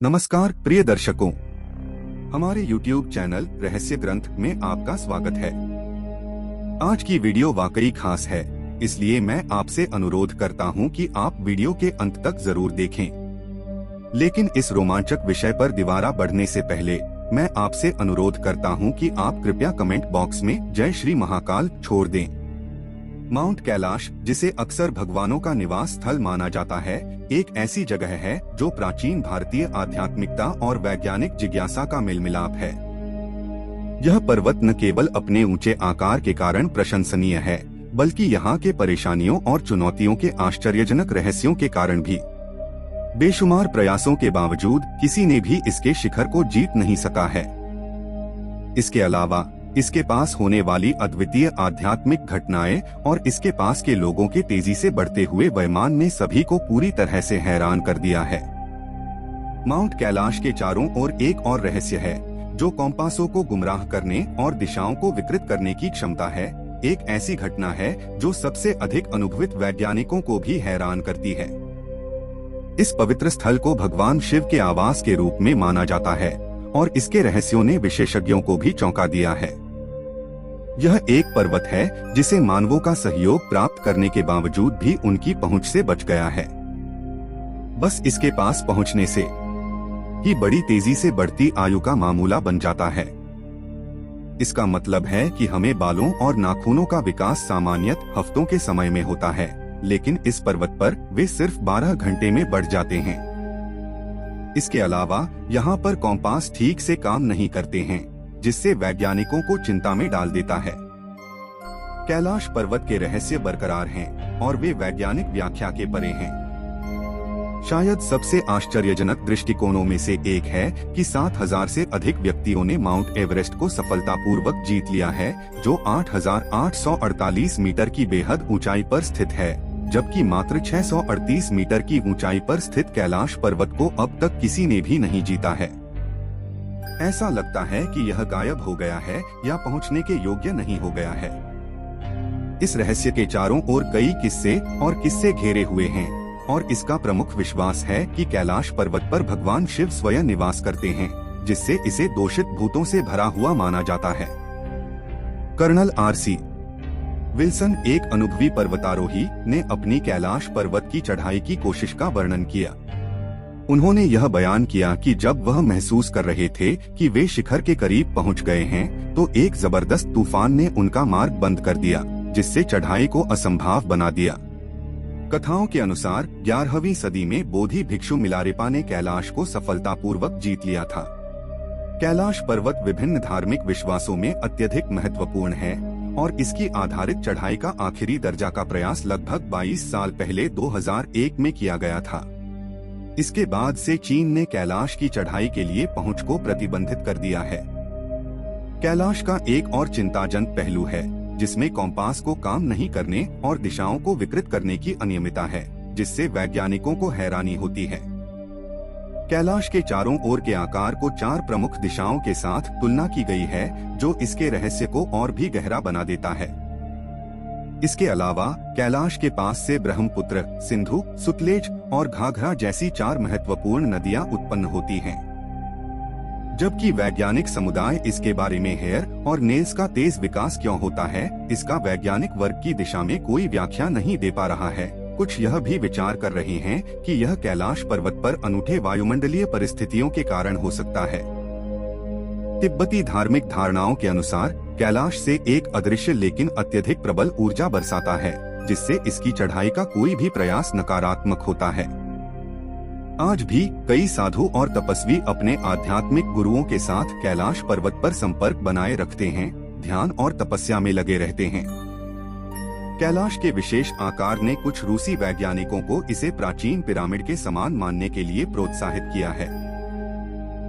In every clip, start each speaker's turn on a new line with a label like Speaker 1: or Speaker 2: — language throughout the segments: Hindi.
Speaker 1: नमस्कार प्रिय दर्शकों, हमारे YouTube चैनल रहस्य ग्रंथ में आपका स्वागत है। आज की वीडियो वाकई खास है, इसलिए मैं आपसे अनुरोध करता हूं कि आप वीडियो के अंत तक जरूर देखें। लेकिन इस रोमांचक विषय पर दीवारा बढ़ने से पहले मैं आपसे अनुरोध करता हूं कि आप कृपया कमेंट बॉक्स में जय श्री महाकाल छोड़ दें। माउंट कैलाश, जिसे अक्सर भगवानों का निवास स्थल माना जाता है, एक ऐसी जगह है जो प्राचीन भारतीय आध्यात्मिकता और वैज्ञानिक जिज्ञासा का मेलमिलाप है। यह पर्वत न केवल अपने ऊंचे आकार के कारण प्रशंसनीय है, बल्कि यहाँ के परेशानियों और चुनौतियों के आश्चर्यजनक रहस्यों के कारण भी। बेशुमार प्रयासों के बावजूद किसी ने भी इसके शिखर को जीत नहीं सका है। इसके अलावा इसके पास होने वाली अद्वितीय आध्यात्मिक घटनाएं और इसके पास के लोगों के तेजी से बढ़ते हुए वयमान ने सभी को पूरी तरह से हैरान कर दिया है। माउंट कैलाश के चारों ओर एक और रहस्य है, जो कॉम्पासों को गुमराह करने और दिशाओं को विकृत करने की क्षमता है। एक ऐसी घटना है जो सबसे अधिक अनुभवित वैज्ञानिकों को भी हैरान करती है। इस पवित्र स्थल को भगवान शिव के आवास के रूप में माना जाता है और इसके रहस्यों ने विशेषज्ञों को भी चौंका दिया है। यह एक पर्वत है जिसे मानवों का सहयोग प्राप्त करने के बावजूद भी उनकी पहुंच से बच गया है। बस इसके पास पहुंचने से ही बड़ी तेजी से बढ़ती आयु का मामूला बन जाता है। इसका मतलब है कि हमें बालों और नाखूनों का विकास सामान्यतः हफ्तों के समय में होता है, लेकिन इस पर्वत पर वे सिर्फ 12 घंटे में बढ़ जाते हैं। इसके अलावा यहाँ पर कॉम्पास ठीक से काम नहीं करते हैं, जिससे वैज्ञानिकों को चिंता में डाल देता है। कैलाश पर्वत के रहस्य बरकरार हैं और वे वैज्ञानिक व्याख्या के परे हैं। शायद सबसे आश्चर्यजनक दृष्टिकोणों में से एक है कि 7000 से अधिक व्यक्तियों ने माउंट एवरेस्ट को सफलतापूर्वक जीत लिया है, जो 8848 मीटर की बेहद ऊंचाई पर स्थित है, जबकि मात्र 638 मीटर की ऊंचाई पर स्थित कैलाश पर्वत को अब तक किसी ने भी नहीं जीता है। ऐसा लगता है कि यह गायब हो गया है या पहुंचने के योग्य नहीं हो गया है। इस रहस्य के चारों ओर कई किस्से घेरे हुए हैं और इसका प्रमुख विश्वास है कि कैलाश पर्वत पर भगवान शिव स्वयं निवास करते हैं, जिससे इसे दूषित भूतों से भरा हुआ माना जाता है। Colonel RC. विल्सन, एक अनुभवी पर्वतारोही, ने अपनी कैलाश पर्वत की चढ़ाई की कोशिश का वर्णन किया। उन्होंने यह बयान किया कि जब वह महसूस कर रहे थे कि वे शिखर के करीब पहुंच गए हैं, तो एक जबरदस्त तूफान ने उनका मार्ग बंद कर दिया, जिससे चढ़ाई को असंभव बना दिया। कथाओं के अनुसार 11वीं सदी में बोधि भिक्षु मिलारेपा ने कैलाश को सफलतापूर्वक जीत लिया था। कैलाश पर्वत विभिन्न धार्मिक विश्वासों में अत्यधिक महत्वपूर्ण है और इसकी आधारित चढ़ाई का आखिरी दर्जा का प्रयास लगभग 22 साल पहले 2001 में किया गया था। इसके बाद से चीन ने कैलाश की चढ़ाई के लिए पहुंच को प्रतिबंधित कर दिया है। कैलाश का एक और चिंताजनक पहलू है, जिसमें कॉम्पास को काम नहीं करने और दिशाओं को विकृत करने की अनियमितता है, जिससे वैज्ञानिकों को हैरानी होती है। कैलाश के चारों ओर के आकार को 4 प्रमुख दिशाओं के साथ तुलना की गई है, जो इसके रहस्य को और भी गहरा बना देता है। इसके अलावा कैलाश के पास से ब्रह्मपुत्र, सिंधु, सुतलेज और घाघरा जैसी 4 महत्वपूर्ण नदियां उत्पन्न होती हैं। जबकि वैज्ञानिक समुदाय इसके बारे में हेयर और नेल्स का तेज विकास क्यों होता है, इसका वैज्ञानिक वर्ग की दिशा में कोई व्याख्या नहीं दे पा रहा है। कुछ यह भी विचार कर रहे हैं कि यह कैलाश पर्वत पर अनूठे वायुमंडलीय परिस्थितियों के कारण हो सकता है। तिब्बती धार्मिक धारणाओं के अनुसार कैलाश से एक अदृश्य लेकिन अत्यधिक प्रबल ऊर्जा बरसाता है, जिससे इसकी चढ़ाई का कोई भी प्रयास नकारात्मक होता है। आज भी कई साधु और तपस्वी अपने आध्यात्मिक गुरुओं के साथ कैलाश पर्वत पर संपर्क बनाए रखते हैं, ध्यान और तपस्या में लगे रहते हैं। कैलाश के विशेष आकार ने कुछ रूसी वैज्ञानिकों को इसे प्राचीन पिरामिड के समान मानने के लिए प्रोत्साहित किया है।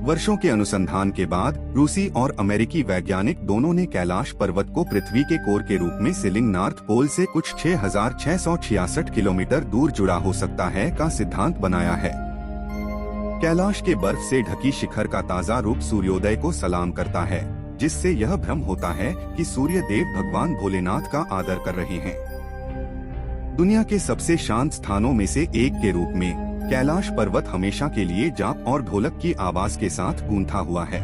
Speaker 1: वर्षों के अनुसंधान के बाद रूसी और अमेरिकी वैज्ञानिक दोनों ने कैलाश पर्वत को पृथ्वी के कोर के रूप में सीलिंग नॉर्थ पोल से कुछ 6666 किलोमीटर दूर जुड़ा हो सकता है का सिद्धांत बनाया है। कैलाश के बर्फ से ढकी शिखर का ताजा रूप सूर्योदय को सलाम करता है, जिससे यह भ्रम होता है कि सूर्य देव भगवान भोलेनाथ का आदर कर रहे हैं। दुनिया के सबसे शांत स्थानों में से एक के रूप में कैलाश पर्वत हमेशा के लिए जाप और ढोलक की आवाज के साथ गूंथा हुआ है,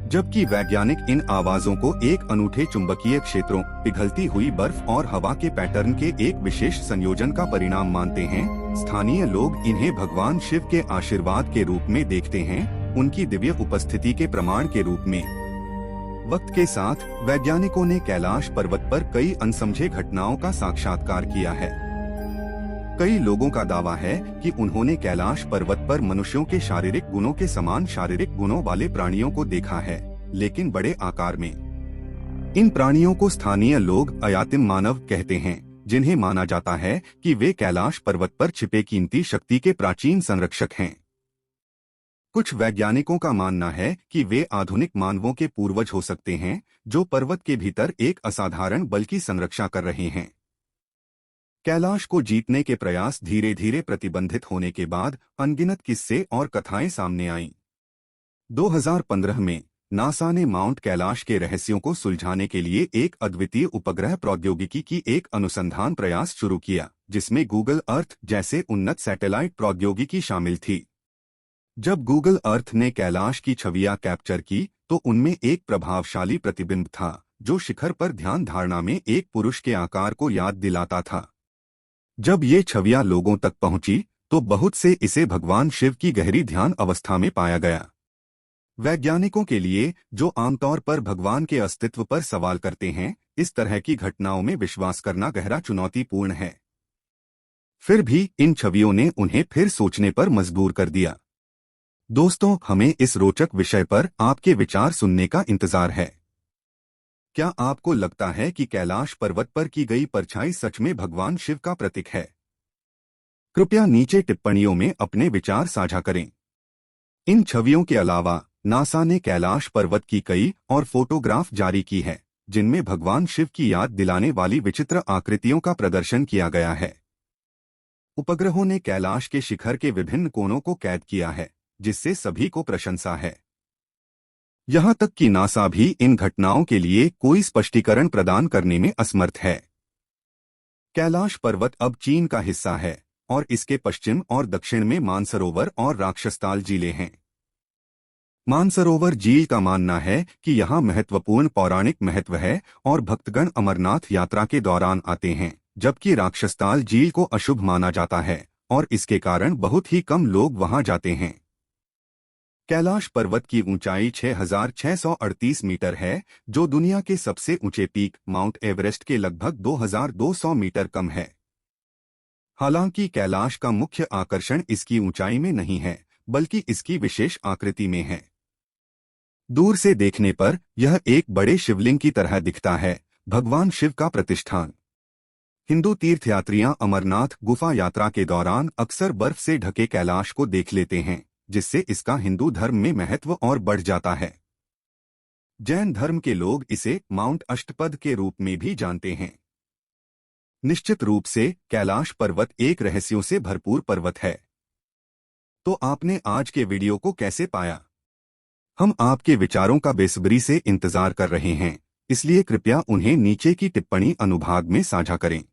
Speaker 1: जबकि वैज्ञानिक इन आवाजों को एक अनूठे चुंबकीय क्षेत्रों, पिघलती हुई बर्फ और हवा के पैटर्न के एक विशेष संयोजन का परिणाम मानते हैं। स्थानीय लोग इन्हें भगवान शिव के आशीर्वाद के रूप में देखते हैं, उनकी दिव्य उपस्थिति के प्रमाण के रूप में। वक्त के साथ वैज्ञानिकों ने कैलाश पर्वत पर कई अनसमझे घटनाओं का साक्षात्कार किया है। कई लोगों का दावा है कि उन्होंने कैलाश पर्वत पर मनुष्यों के शारीरिक गुणों के समान शारीरिक गुणों वाले प्राणियों को देखा है, लेकिन बड़े आकार में। इन प्राणियों को स्थानीय लोग अयातिम मानव कहते हैं, जिन्हें माना जाता है कि वे कैलाश पर्वत पर छिपे कीमती शक्ति के प्राचीन संरक्षक हैं। कुछ वैज्ञानिकों का मानना है कि वे आधुनिक मानवों के पूर्वज हो सकते हैं, जो पर्वत के भीतर एक असाधारण बल की संरक्षा कर रहे हैं। कैलाश को जीतने के प्रयास धीरे धीरे प्रतिबंधित होने के बाद अनगिनत किस्से और कथाएं सामने आईं। 2015 में नासा ने माउंट कैलाश के रहस्यों को सुलझाने के लिए एक अद्वितीय उपग्रह प्रौद्योगिकी की एक अनुसंधान प्रयास शुरू किया, जिसमें गूगल अर्थ जैसे उन्नत सैटेलाइट प्रौद्योगिकी शामिल थी। जब गूगल अर्थ ने कैलाश की छवियां कैप्चर की, तो उनमें एक प्रभावशाली प्रतिबिंब था, जो शिखर पर ध्यान धारणा में एक पुरुष के आकार को याद दिलाता था। जब ये छवियां लोगों तक पहुंची, तो बहुत से इसे भगवान शिव की गहरी ध्यान अवस्था में पाया गया। वैज्ञानिकों के लिए, जो आमतौर पर भगवान के अस्तित्व पर सवाल करते हैं, इस तरह की घटनाओं में विश्वास करना गहरा चुनौतीपूर्ण है। फिर भी इन छवियों ने उन्हें फिर सोचने पर मजबूर कर दिया। दोस्तों, हमें इस रोचक विषय पर आपके विचार सुनने का इंतजार है। क्या आपको लगता है कि कैलाश पर्वत पर की गई परछाई सच में भगवान शिव का प्रतीक है? कृपया नीचे टिप्पणियों में अपने विचार साझा करें। इन छवियों के अलावा नासा ने कैलाश पर्वत की कई और फोटोग्राफ जारी की है, जिनमें भगवान शिव की याद दिलाने वाली विचित्र आकृतियों का प्रदर्शन किया गया है। उपग्रहों ने कैलाश के शिखर के विभिन्न कोनों को कैद किया है, जिससे सभी को प्रशंसा है। यहां तक कि नासा भी इन घटनाओं के लिए कोई स्पष्टीकरण प्रदान करने में असमर्थ है। कैलाश पर्वत अब चीन का हिस्सा है और इसके पश्चिम और दक्षिण में मानसरोवर और राक्षसताल झीलें हैं। मानसरोवर झील का मानना है कि यहां महत्वपूर्ण पौराणिक महत्व है और भक्तगण अमरनाथ यात्रा के दौरान आते हैं, जबकि राक्षसताल झील को अशुभ माना जाता है और इसके कारण बहुत ही कम लोग वहां जाते हैं। कैलाश पर्वत की ऊंचाई 6,638 मीटर है, जो दुनिया के सबसे ऊंचे पीक माउंट एवरेस्ट के लगभग 2,200 मीटर कम है। हालांकि कैलाश का मुख्य आकर्षण इसकी ऊंचाई में नहीं है, बल्कि इसकी विशेष आकृति में है। दूर से देखने पर यह एक बड़े शिवलिंग की तरह दिखता है, भगवान शिव का प्रतिष्ठान। हिंदू तीर्थयात्रियां अमरनाथ गुफा यात्रा के दौरान अक्सर बर्फ से ढके कैलाश को देख लेते हैं, जिससे इसका हिंदू धर्म में महत्व और बढ़ जाता है। जैन धर्म के लोग इसे माउंट अष्टपद के रूप में भी जानते हैं। निश्चित रूप से कैलाश पर्वत एक रहस्यों से भरपूर पर्वत है। तो आपने आज के वीडियो को कैसे पाया? हम आपके विचारों का बेसब्री से इंतजार कर रहे हैं, इसलिए कृपया उन्हें नीचे की टिप्पणी अनुभाग में साझा करें।